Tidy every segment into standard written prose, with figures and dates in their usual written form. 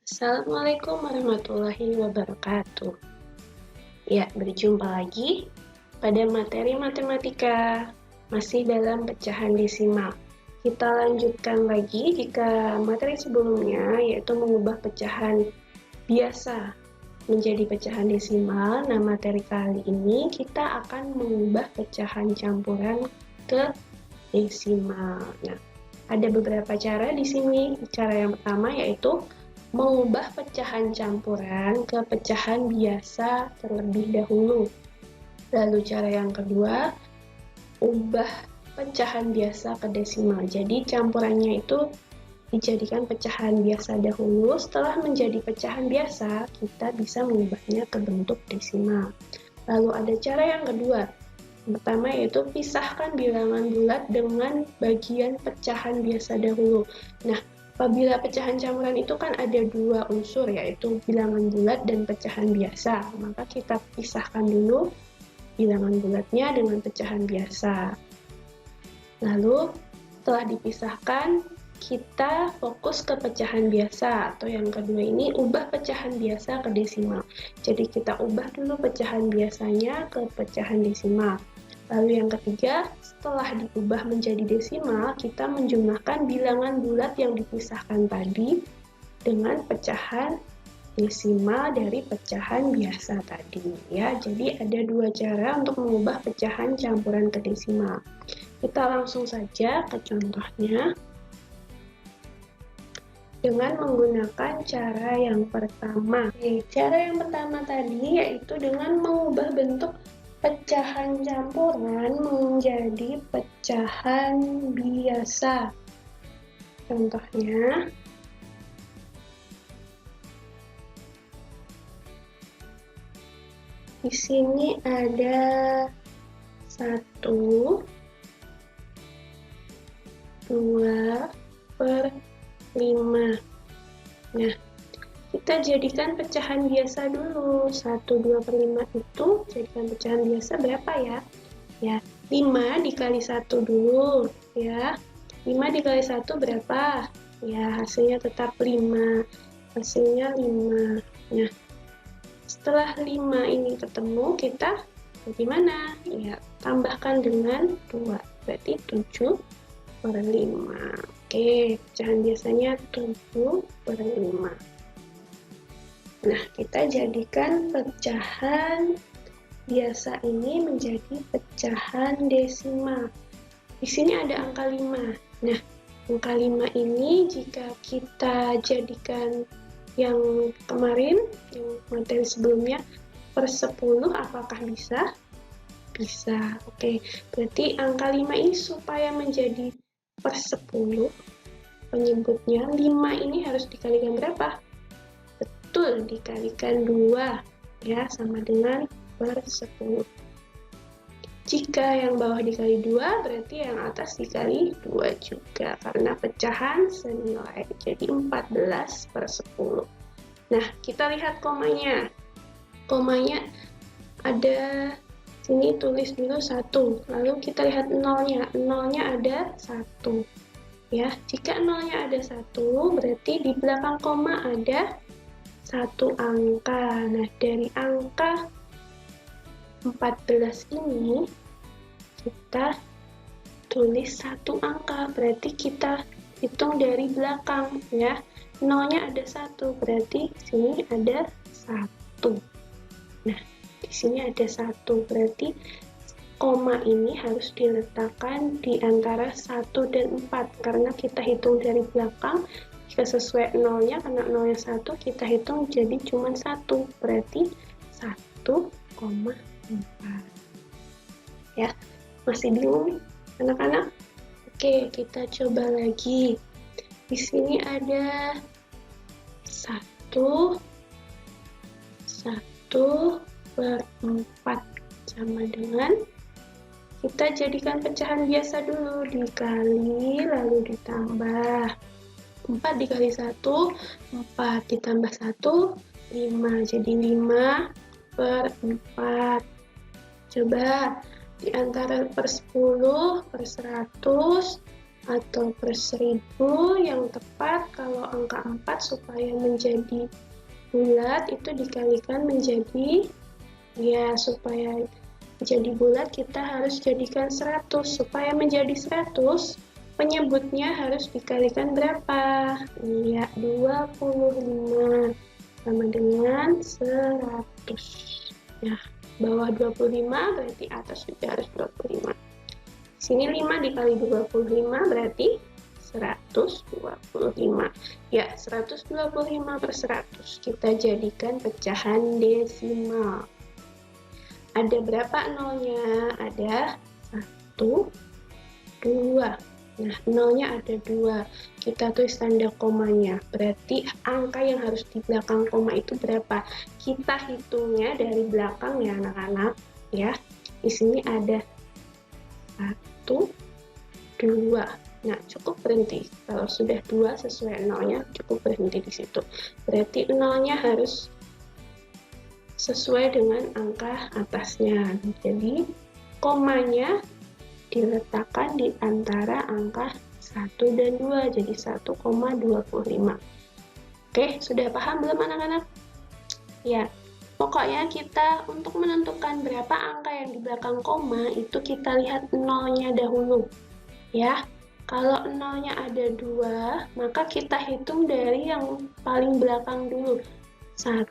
Assalamualaikum warahmatullahi wabarakatuh. Ya, berjumpa lagi pada materi matematika, masih dalam pecahan desimal. Kita lanjutkan lagi jika materi sebelumnya, yaitu mengubah pecahan biasa menjadi pecahan desimal. Nah, materi kali ini kita akan mengubah pecahan campuran ke desimal. Nah, ada beberapa cara di sini. Cara yang pertama yaitu mengubah pecahan campuran ke pecahan biasa terlebih dahulu. Lalu cara yang kedua, ubah pecahan biasa ke desimal. Jadi campurannya itu dijadikan pecahan biasa dahulu. Setelah menjadi pecahan biasa, kita bisa mengubahnya ke bentuk desimal. Lalu ada cara yang kedua. Pertama yaitu pisahkan bilangan bulat dengan bagian pecahan biasa dahulu. Nah, apabila pecahan campuran itu kan ada dua unsur, yaitu bilangan bulat dan pecahan biasa. Maka kita pisahkan dulu bilangan bulatnya dengan pecahan biasa. Lalu setelah dipisahkan, kita fokus ke pecahan biasa, atau yang kedua ini ubah pecahan biasa ke desimal. Jadi kita ubah dulu pecahan biasanya ke pecahan desimal. Lalu yang ketiga, setelah diubah menjadi desimal, kita menjumlahkan bilangan bulat yang dipisahkan tadi dengan pecahan desimal dari pecahan biasa tadi. Ya, jadi ada dua cara untuk mengubah pecahan campuran ke desimal. Kita langsung saja ke contohnya. Dengan menggunakan cara yang pertama. Cara yang pertama tadi yaitu dengan mengubah bentuk pecahan campuran menjadi pecahan biasa. Contohnya, di sini ada 1, 2/5. Nah, kita jadikan pecahan biasa dulu. 1/2/5 itu jadikan pecahan biasa berapa ya? Ya, 5 dikali 1 dulu ya. 5 dikali 1 berapa? Ya, hasilnya tetap 5. Hasilnya 5. Nah, setelah 5 ini ketemu, kita bagaimana? Ya, tambahkan dengan 2. Berarti 7/5. Oke, pecahan biasanya 7/5. Nah, kita jadikan pecahan biasa ini menjadi pecahan desimal. Di sini ada angka 5. Nah, angka 5 ini jika kita jadikan yang kemarin, yang materi sebelumnya, per 10, apakah bisa? Bisa. Oke, berarti angka 5 ini supaya menjadi per 10, penyebutnya 5 ini harus dikalikan berapa? Betul, dikalikan 2, ya, sama dengan per 10. Jika yang bawah dikali 2, berarti yang atas dikali 2 juga, karena pecahan senilai, jadi 14/10. Nah, kita lihat komanya. Komanya ada, sini tulis dulu 1, lalu kita lihat nolnya. Nolnya ada 1. Ya, jika nolnya ada 1, berarti di belakang koma ada 1 angka. Nah, dari angka 14 ini kita tulis 1 angka, berarti kita hitung dari belakang ya. Nolnya ada 1, berarti sini ada 1. Nah, di sini ada 1, berarti koma ini harus diletakkan di antara 1 dan 4, karena kita hitung dari belakang. Jika sesuai nolnya, karena nolnya 1, kita hitung jadi cuma 1, berarti 1,4. Ya, masih bingung anak-anak? Oke, kita coba lagi. Di sini ada 1/4 sama dengan, kita jadikan pecahan biasa dulu, dikali lalu ditambah. 4 dikali 1, 4, ditambah 1, 5, jadi 5/4. Coba di antara per 10, per 100, atau per 1000. Yang tepat kalau angka 4 supaya menjadi bulat itu dikalikan menjadi, ya supaya menjadi bulat kita harus jadikan 100. Supaya menjadi 100 penyebutnya harus dikalikan berapa? Ya, 25 sama dengan 100. Nah, bawah 25 berarti atas juga harus 25. Sini 5 dikali 25 berarti 125. Ya, 125 per 100 kita jadikan pecahan desimal. Ada berapa nolnya? Ada 1, 2. Nah, nolnya ada 2. Kita tulis tanda komanya. Berarti angka yang harus di belakang koma itu berapa? Kita hitungnya dari belakang ya anak-anak. Ya, di sini ada 1, 2. Nah, cukup berhenti. Kalau sudah 2 sesuai nolnya, cukup berhenti di situ. Berarti nolnya harus sesuai dengan angka atasnya. Jadi, komanya diletakkan di antara angka 1 dan 2, jadi 1,25. Oke, sudah paham belum anak-anak? Ya, pokoknya kita untuk menentukan berapa angka yang di belakang koma, itu kita lihat nolnya dahulu. Ya, kalau nolnya ada 2, maka kita hitung dari yang paling belakang dulu. 1,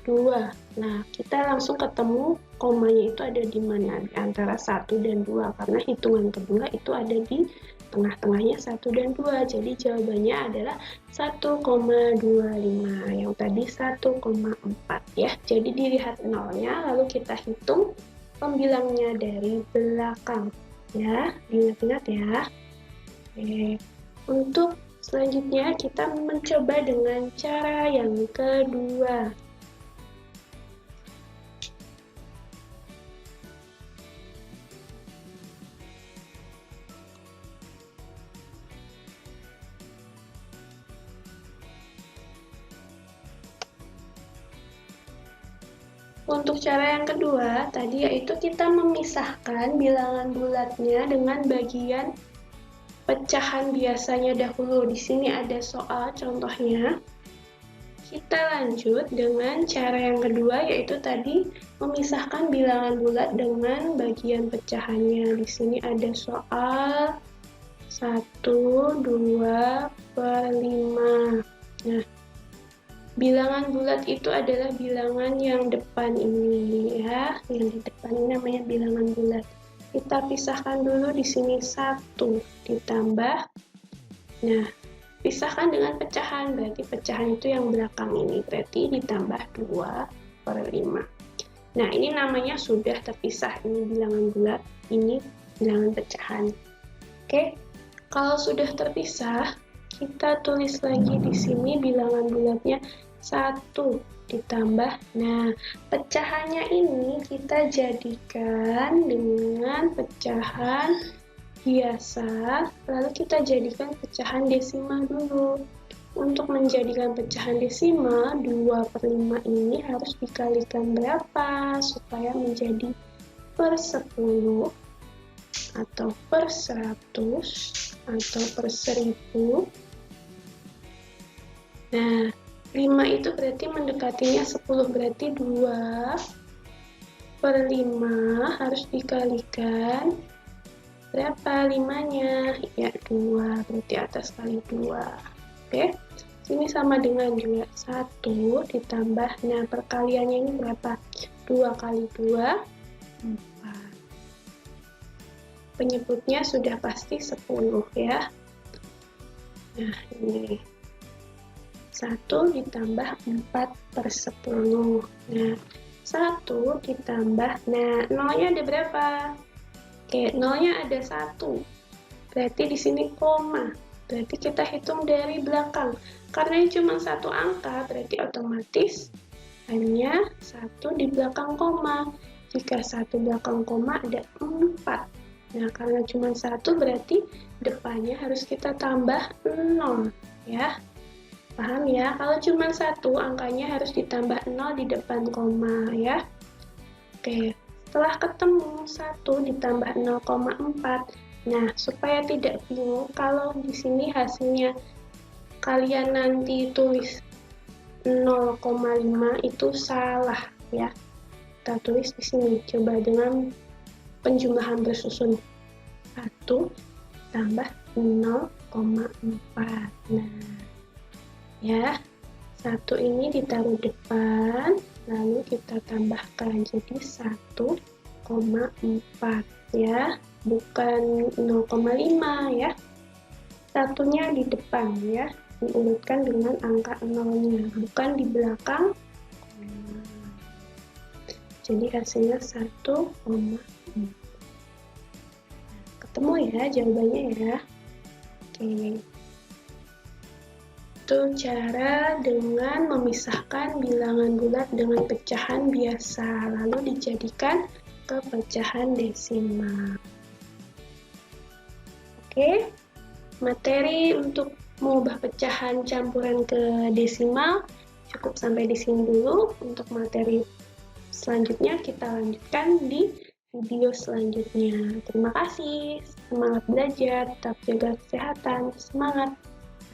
2. Nah, kita langsung ketemu komanya itu ada di mana? Di antara 1 dan 2. Karena hitungan kedua itu ada di tengah-tengahnya 1 dan 2. Jadi jawabannya adalah 1,25. Yang tadi 1,4 ya. Jadi dilihat nolnya, lalu kita hitung pembilangnya dari belakang. Ya, diingat-ingat ya. Oke. Untuk selanjutnya kita mencoba dengan cara yang kedua. Untuk cara yang kedua tadi yaitu kita memisahkan bilangan bulatnya dengan bagian pecahan biasanya dahulu. Di sini ada soal contohnya. Kita lanjut dengan cara yang kedua yaitu tadi memisahkan bilangan bulat dengan bagian pecahannya. Di sini ada soal 1, 2 per 5. Nah, bilangan bulat itu adalah bilangan yang depan ini ya. Yang di depan ini namanya bilangan bulat. Kita pisahkan dulu di sini 1 ditambah. Nah, pisahkan dengan pecahan, berarti pecahan itu yang belakang ini, berarti ditambah 2 per 5. Nah, ini namanya sudah terpisah, ini bilangan bulat, ini bilangan pecahan. Oke, kalau sudah terpisah, kita tulis lagi di sini bilangan bulatnya 1 ditambah. Nah, pecahannya ini kita jadikan dengan pecahan biasa, lalu kita jadikan pecahan desimal dulu. Untuk menjadikan pecahan desimal, 2 per 5 ini harus dikalikan berapa supaya menjadi per 10 atau per 100 atau per 1000. Nah, 5 itu berarti mendekatinya 10, berarti 2 per 5 harus dikalikan berapa 5-nya? Ya, 2, berarti atas kali 2. Oke, sini sama dengan juga 1 ditambah, nah perkaliannya ini berapa? 2 kali 2, 4. Penyebutnya sudah pasti 10 ya. Nah, ini 1 ditambah 4 per 10. Nah, 1 ditambah, nah nolnya ada berapa? Oke, nolnya ada 1. Berarti di sini koma. Berarti kita hitung dari belakang. Karena ini cuma satu angka, berarti otomatis hanya 1 di belakang koma. Jika 1 belakang koma ada 4. Nah, karena cuma 1 berarti depannya harus kita tambah 0 ya. Paham ya? Kalau cuma 1 angkanya harus ditambah 0 di depan koma ya. Oke. Setelah ketemu 1 ditambah 0,4, Nah, supaya tidak bingung kalau di sini hasilnya kalian nanti tulis 0,5 itu salah ya. Kita tulis di sini coba dengan penjumlahan bersusun 1 tambah 0,4. Nah, ya. 1 ini ditaruh depan, lalu kita tambahkan jadi 1,4 ya, bukan 0,5 ya. Satunya di depan ya, diurutkan dengan angka 0-nya, bukan di belakang. Jadi hasilnya 1,4. Ketemu ya jawabannya ya. Oke. Itu cara dengan memisahkan bilangan bulat dengan pecahan biasa, lalu dijadikan ke pecahan desimal. Oke, materi untuk mengubah pecahan campuran ke desimal cukup sampai di sini dulu. Untuk materi selanjutnya kita lanjutkan di video selanjutnya. Terima kasih, semangat belajar, tetap jaga kesehatan, semangat.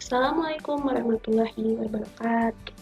Assalamualaikum warahmatullahi wabarakatuh.